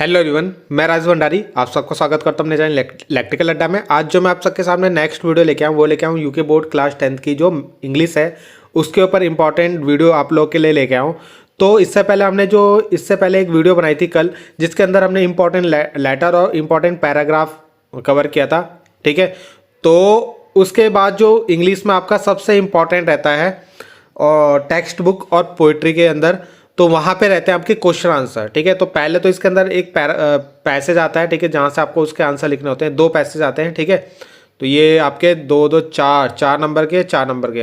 Hello everyone, मैं राज भंडारी आप सबको स्वागत करता हूं अपने चैनल इलेक्ट्रिकल अड्डा में। आज जो मैं आप सबके सामने नेक्स्ट वीडियो लेके आऊँ यूके बोर्ड क्लास 10th की जो इंग्लिश है उसके ऊपर इंपॉर्टेंट वीडियो आप लोग के लिए लेके आऊँ। तो इससे पहले एक वीडियो बनाई थी कल, जिसके अंदर हमने इंपॉर्टेंट लेटर और इम्पॉर्टेंट पैराग्राफ कवर किया था। ठीक है, तो उसके बाद जो इंग्लिश में आपका सबसे इम्पॉर्टेंट रहता है और टेक्स्ट बुक और पोइट्री के अंदर, तो वहाँ पे रहते हैं आपके क्वेश्चन आंसर। ठीक है, तो पहले तो इसके अंदर एक पैसेज आता है, ठीक है, जहाँ से आपको उसके आंसर लिखने होते हैं। दो पैसेज आते हैं, ठीक है, तो ये आपके दो दो चार नंबर के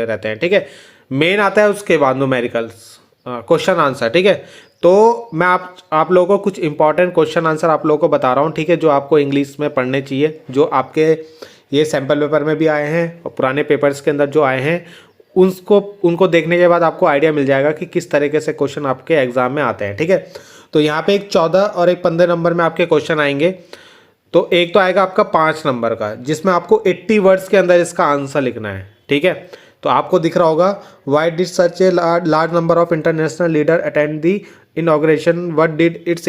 रहते हैं। ठीक है, मेन आता है उसके बाद न्यूमेरिकल्स क्वेश्चन आंसर। ठीक है, तो मैं आप लोगों को कुछ इंपॉर्टेंट क्वेश्चन आंसर आप लोगों को बता रहा हूँ, ठीक है, जो आपको इंग्लिश में पढ़ने चाहिए, जो आपके ये सैम्पल पेपर में भी आए हैं और पुराने पेपर्स के अंदर जो आए हैं उनको देखने के बाद आपको आइडिया मिल जाएगा कि किस तरीके से क्वेश्चन आपके एग्जाम में आते हैं। ठीक है, तो यहाँ पे एक 14 और एक 15 नंबर में आपके क्वेश्चन आएंगे। तो एक तो आएगा आपका 5 नंबर का, जिसमें आपको 80 वर्ड्स के अंदर इसका आंसर लिखना है। ठीक है, तो आपको दिख रहा होगा, why did such a large number of international leader attend the inauguration, what did it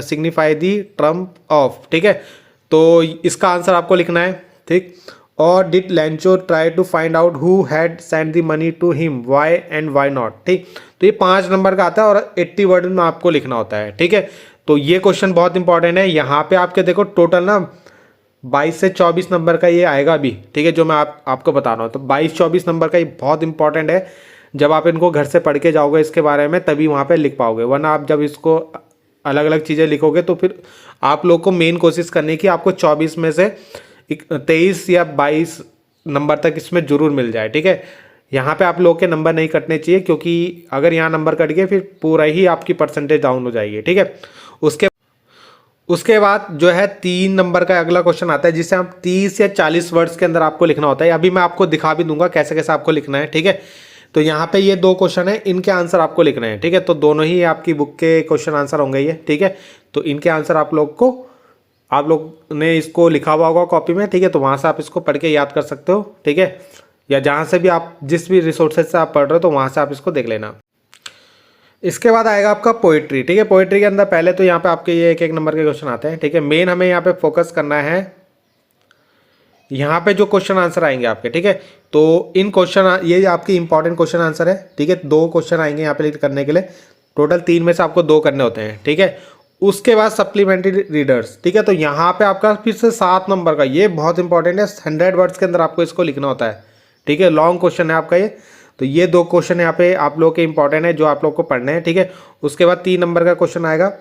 signify the Trump of. ठीक है, तो इसका आंसर आपको लिखना है। ठीक, और did Lencho try to find out who had send the money to him, why and why not. ठीक, तो ये 5 नंबर का आता है और 80 वर्ड में आपको लिखना होता है। ठीक है, तो ये क्वेश्चन बहुत इंपॉर्टेंट है। यहाँ पे आपके देखो टोटल ना 22 से 24 नंबर का ये आएगा अभी। ठीक है, जो मैं आपको बता रहा हूँ, तो 22-24 नंबर का ये बहुत इंपॉर्टेंट है। जब आप इनको घर से पढ़ के जाओगे इसके बारे में, तभी वहाँ पे लिख पाओगे, वरना आप जब इसको अलग अलग चीज़ें लिखोगे तो फिर आप लोग को मेन कोशिश करनी कि आपको 24 में से 23 या 22 नंबर तक इसमें जरूर मिल जाए। ठीक है, यहाँ पे आप लोग के नंबर नहीं कटने चाहिए, क्योंकि अगर यहाँ नंबर कट गए फिर पूरा ही आपकी परसेंटेज डाउन हो जाएगी। ठीक है, उसके बाद जो है 3 नंबर का अगला क्वेश्चन आता है, जिसे आप 30 या 40 वर्ड्स के अंदर आपको लिखना होता है। अभी मैं आपको दिखा भी दूंगा कैसे कैसे आपको लिखना है। ठीक है, तो यहाँ पे ये 2 क्वेश्चन है, इनके आंसर आपको लिखने हैं। ठीक है, तो दोनों ही आपकी बुक के क्वेश्चन आंसर होंगे ये। ठीक है, तो इनके आंसर आप लोग ने इसको लिखा हुआ होगा कॉपी में। ठीक है, तो वहाँ से आप इसको पढ़ के याद कर सकते हो। ठीक है, या जहाँ से भी आप जिस भी रिसोर्सेज से आप पढ़ रहे हो, तो वहाँ से आप इसको देख लेना। इसके बाद आएगा आपका पोइट्री। ठीक है, पोइट्री के अंदर पहले तो यहाँ पे आपके ये एक नंबर के क्वेश्चन आते हैं। ठीक है, मेन हमें यहाँ पे फोकस करना है यहाँ पे जो क्वेश्चन आंसर आएंगे आपके। ठीक है, तो इन क्वेश्चन ये आपकी इंपॉर्टेंट क्वेश्चन आंसर है। ठीक है, 2 क्वेश्चन आएंगे यहाँ पे करने के लिए, टोटल 3 में से आपको 2 करने होते हैं। ठीक है, उसके बाद सप्लीमेंट्री रीडर्स। ठीक है, तो यहाँ पे आपका फिर से 7 नंबर का, ये बहुत इंपॉर्टेंट है, 100 वर्ड्स के अंदर आपको इसको लिखना होता है। ठीक है, लॉन्ग क्वेश्चन है आपका ये, तो ये 2 क्वेश्चन यहाँ पे आप लोग के इंपॉर्टेंट है, जो आप लोग को पढ़ने हैं। ठीक है, उसके बाद 3 नंबर का क्वेश्चन आएगा,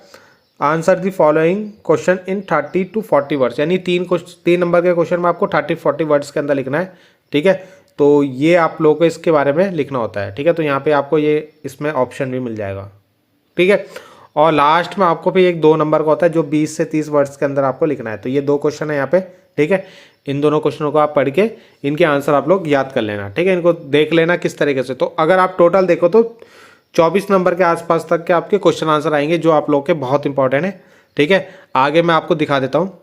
answer the following question in 30 to 40 words, यानी 3 नंबर के क्वेश्चन में आपको 30-40 वर्ड्स के अंदर लिखना है। ठीक है, तो ये आप लोगों को इसके बारे में लिखना होता है। ठीक है, तो यहाँ पे आपको ये इसमें ऑप्शन भी मिल जाएगा। ठीक है, और लास्ट में आपको भी एक 2 नंबर का होता है, जो 20 से 30 वर्ड्स के अंदर आपको लिखना है। तो ये 2 क्वेश्चन है यहाँ पे। ठीक है, इन दोनों क्वेश्चनों को आप पढ़ के इनके आंसर आप लोग याद कर लेना। ठीक है, इनको देख लेना किस तरीके से। तो अगर आप टोटल देखो तो 24 नंबर के आसपास तक के आपके क्वेश्चन आंसर आएंगे, जो आप लोग के बहुत इंपॉर्टेंट है। ठीक है, आगे मैं आपको दिखा देता हूँ।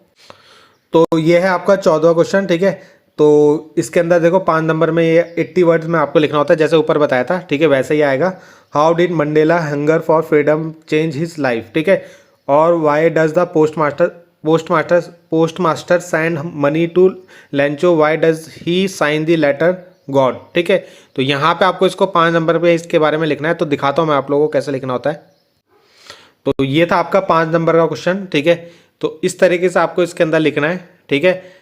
तो ये है आपका 14वां क्वेश्चन। ठीक है, तो इसके अंदर देखो 5 नंबर में ये 80 वर्ड्स में आपको लिखना होता है, जैसे ऊपर बताया था। ठीक है, वैसे ही आएगा। How did Mandela hunger for freedom change his life. ठीक है, और why does the postmaster send money to Lencho, why does he sign the letter God. ठीक है, तो यहाँ पे आपको इसको 5 नंबर पे इसके बारे में लिखना है। तो दिखाता हूँ मैं आप लोगों को कैसे लिखना होता है। तो ये था आपका 5 नंबर का क्वेश्चन। ठीक है, तो इस तरीके से आपको इसके अंदर लिखना है। ठीक है,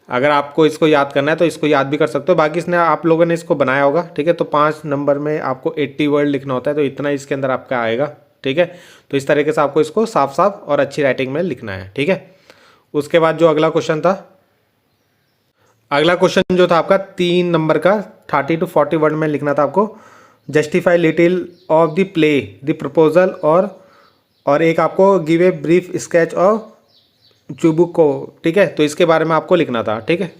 अगर आपको इसको याद करना है तो इसको याद भी कर सकते हो, बाकी इसने आप लोगों ने इसको बनाया होगा। ठीक है, तो 5 नंबर में आपको 80 वर्ड लिखना होता है, तो इतना इसके अंदर आपका आएगा। ठीक है, तो इस तरीके से आपको इसको साफ साफ और अच्छी राइटिंग में लिखना है। ठीक है, उसके बाद जो अगला क्वेश्चन जो था आपका 3 नंबर का 30 to 40 वर्ड में लिखना था आपको। Justify little of the play, the proposal, और एक आपको give a brief sketch of चुबुको। ठीक है, तो इसके बारे में आपको लिखना था। ठीक है,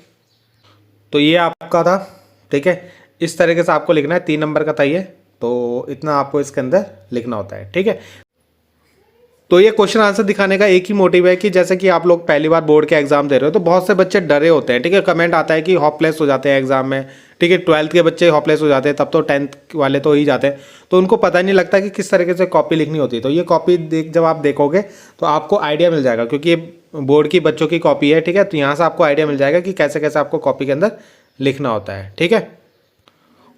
तो ये आपका था। ठीक है, इस तरीके से आपको लिखना है, 3 नंबर का था ये, तो इतना आपको इसके अंदर लिखना होता है। ठीक है, तो ये क्वेश्चन आंसर दिखाने का एक ही मोटिव है कि जैसे कि आप लोग पहली बार बोर्ड के एग्जाम दे रहे हो तो बहुत से बच्चे डरे होते हैं, ठीक है। कमेंट आता है कि हॉपलेस हो जाते हैं एग्जाम में, ठीक है। 12th के बच्चे हॉपलेस हो जाते हैं, तब तो 10th वाले तो हो ही जाते हैं। तो उनको पता नहीं लगता कि किस तरीके से कॉपी लिखनी होती है। तो ये कॉपी जब आप देखोगे तो आपको आइडिया मिल जाएगा, क्योंकि ये बोर्ड की बच्चों की कॉपी है, ठीक है। तो यहाँ से आपको आइडिया मिल जाएगा कि कैसे कैसे आपको कॉपी के अंदर लिखना होता है, ठीक है।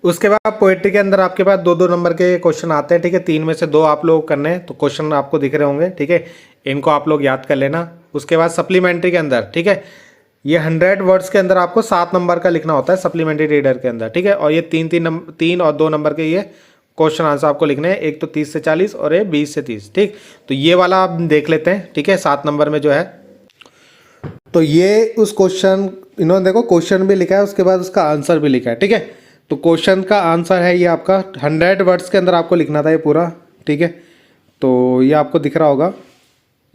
उसके बाद पोएट्री के अंदर आपके पास 2-2 नंबर के क्वेश्चन आते हैं, ठीक है। 3 में से 2 आप लोग करने हैं, तो क्वेश्चन आपको दिख रहे होंगे, ठीक है। इनको आप लोग याद कर लेना। उसके बाद सप्लीमेंट्री के अंदर, ठीक है, ये 100 वर्ड्स के अंदर आपको 7 नंबर का लिखना होता है सप्लीमेंट्री रीडर के अंदर, ठीक है। और ये 3 और 2 नंबर के ये क्वेश्चन आंसर आपको लिखने हैं, एक तो 30 से 40 और एक 20 से 30, ठीक। तो ये वाला आप देख लेते हैं, ठीक है, 7 नंबर में जो है। तो ये उस क्वेश्चन, इन्होंने देखो क्वेश्चन भी लिखा है, उसके बाद उसका आंसर भी लिखा है, ठीक है। तो क्वेश्चन का आंसर है ये आपका 100 वर्ड्स के अंदर आपको लिखना था ये पूरा, ठीक है। तो ये आपको दिख रहा होगा,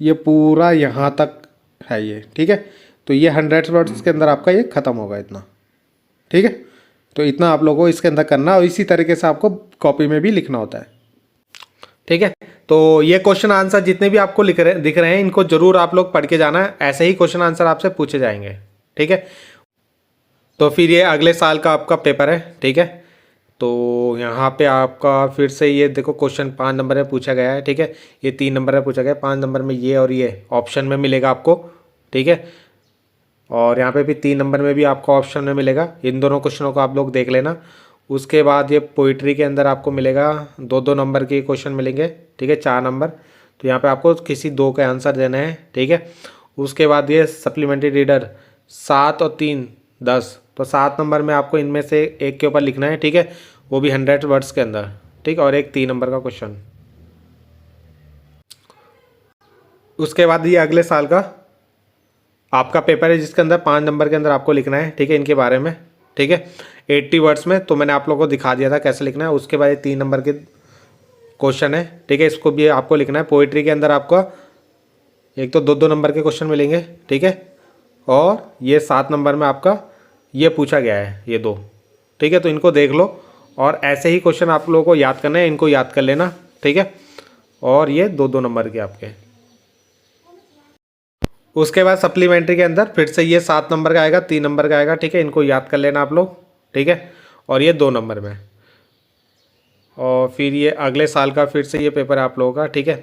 ये पूरा यहाँ तक है ये, ठीक है। तो ये 100 वर्ड्स के अंदर आपका ये ख़त्म होगा इतना, ठीक है। तो इतना आप लोगों को इसके अंदर करना, और इसी तरीके से आपको कॉपी में भी लिखना होता है, ठीक है। तो ये क्वेश्चन आंसर जितने भी आपको दिख रहे हैं, इनको जरूर आप लोग पढ़ के जाना है, ऐसे ही क्वेश्चन आंसर आपसे पूछे जाएंगे, ठीक है। तो फिर ये अगले साल का आपका पेपर है, ठीक है। तो यहाँ पे आपका फिर से ये देखो क्वेश्चन 5 नंबर में पूछा गया है, ठीक है। ये 3 नंबर में पूछा गया है, 5 नंबर में ये और ये ऑप्शन में मिलेगा आपको, ठीक है। और यहाँ पे भी 3 नंबर में भी आपको ऑप्शन में मिलेगा। इन दोनों क्वेश्चनों को आप लोग देख लेना। उसके बाद ये पोइट्री के अंदर आपको मिलेगा 2-2 नंबर के क्वेश्चन मिलेंगे, ठीक है, 4 नंबर। तो यहाँ पे आपको किसी 2 के आंसर देने हैं, ठीक है। उसके बाद ये सप्लीमेंट्री रीडर 7 और 3 10, तो 7 नंबर में आपको इनमें से एक के ऊपर लिखना है, ठीक है, वो भी 100 वर्ड्स के अंदर, ठीक। और एक 3 नंबर का क्वेश्चन। उसके बाद ये अगले साल का आपका पेपर है, जिसके अंदर 5 नंबर के अंदर आपको लिखना है, ठीक है, इनके बारे में, ठीक है, 80 वर्ड्स में। तो मैंने आप लोगों को दिखा दिया था कैसे लिखना है। उसके बाद ये 3 नंबर के क्वेश्चन है, ठीक है, इसको भी आपको लिखना है। पोइट्री के अंदर आपका एक तो 2-2 नंबर के क्वेश्चन मिलेंगे, ठीक है। और ये 7 नंबर में आपका ये पूछा गया है, ये 2, ठीक है। तो इनको देख लो, और ऐसे ही क्वेश्चन आप लोगों को याद करना है, इनको याद कर लेना, ठीक है। और ये 2-2 नंबर के आपके। उसके बाद सप्लीमेंट्री के अंदर फिर से ये 7 नंबर का आएगा, 3 नंबर का आएगा, ठीक है, इनको याद कर लेना आप लोग, ठीक है। और ये 2 नंबर में। और फिर ये अगले साल का फिर से ये पेपर है आप लोगों का, ठीक है।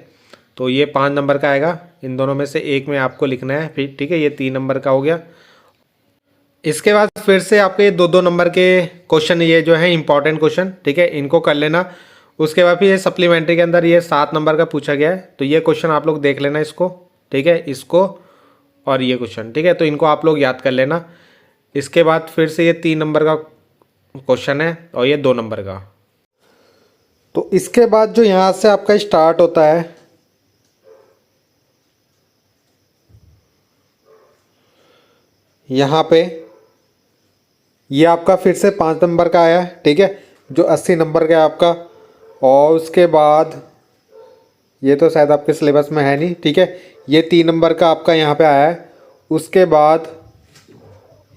तो ये 5 नंबर का आएगा, इन दोनों में से एक में आपको लिखना है फिर, ठीक है। ये 3 नंबर का हो गया। इसके बाद फिर से आपके 2-2 नंबर के क्वेश्चन ये जो है इंपॉर्टेंट क्वेश्चन, ठीक है, इनको कर लेना। उसके बाद फिर ये सप्लीमेंट्री के अंदर ये 7 नंबर का पूछा गया है, तो ये क्वेश्चन आप लोग देख लेना इसको, ठीक है, इसको और ये क्वेश्चन, ठीक है। तो इनको आप लोग याद कर लेना। इसके बाद फिर से ये 3 नंबर का क्वेश्चन है और ये 2 नंबर का। तो इसके बाद जो यहाँ से आपका स्टार्ट होता है, यहाँ पे ये आपका फिर से 5 नंबर का आया है, ठीक है, जो 80 नंबर का है आपका। और उसके बाद ये तो शायद आपके सिलेबस में है नहीं, ठीक है, ये 3 नंबर का आपका यहाँ पे आया है। उसके बाद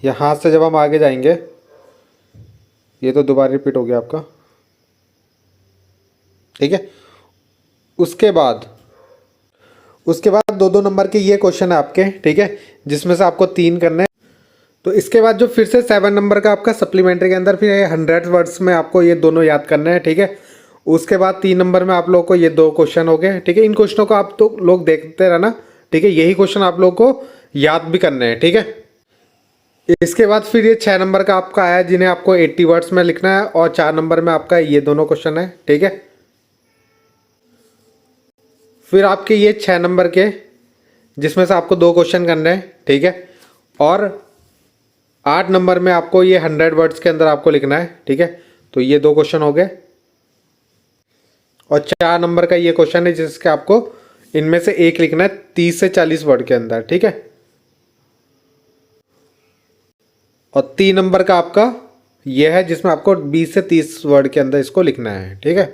यहाँ से जब हम आगे जाएंगे, ये तो दोबारा रिपीट हो गया आपका, ठीक है। उसके बाद 2-2 नंबर के ये क्वेश्चन है आपके, ठीक है, जिसमें से आपको 3 करने हैं। तो इसके बाद जो फिर से 7 नंबर का आपका सप्लीमेंट्री के अंदर फिर 100 वर्ड्स में आपको ये दोनों याद करने हैं, ठीक है। उसके बाद 3 नंबर में आप लोगों को ये 2 क्वेश्चन हो गए, ठीक है। इन क्वेश्चनों को आप तो लोग देखते रहना, ठीक है, यही क्वेश्चन आप लोगों को याद भी करने हैं, ठीक है। इसके बाद फिर ये 6 नंबर का आपका आया, जिन्हें आपको 80 वर्ड्स में लिखना है, और 4 नंबर में आपका ये दोनों क्वेश्चन है, ठीक है। फिर आपके ये 6 नंबर के, जिसमें से आपको 2 क्वेश्चन करने हैं, ठीक है। और 8 नंबर में आपको ये 100 वर्ड्स के अंदर आपको लिखना है, ठीक है। तो ये 2 क्वेश्चन हो गए। और 4 नंबर का ये क्वेश्चन है, जिसके आपको इनमें से एक लिखना है 30 से 40 वर्ड के अंदर, ठीक है। और 3 नंबर का आपका ये है, जिसमें आपको 20 से 30 वर्ड के अंदर इसको लिखना है, ठीक है।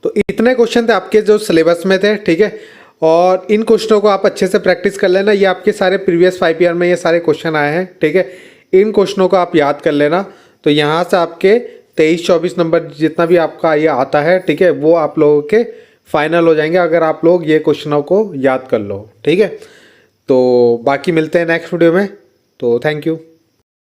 तो इतने क्वेश्चन थे आपके जो सिलेबस में थे, ठीक है। और इन क्वेश्चनों को आप अच्छे से प्रैक्टिस कर लेना। ये आपके सारे प्रीवियस 5 ईयर में ये सारे क्वेश्चन आए हैं, ठीक है। इन क्वेश्चनों को आप याद कर लेना। तो यहाँ से आपके 23-24 नंबर जितना भी आपका ये आता है, ठीक है, वो आप लोगों के फाइनल हो जाएंगे अगर आप लोग ये क्वेश्चनों को याद कर लो। ठीक है, तो बाकी मिलते हैं नेक्स्ट वीडियो में। तो थैंक यू।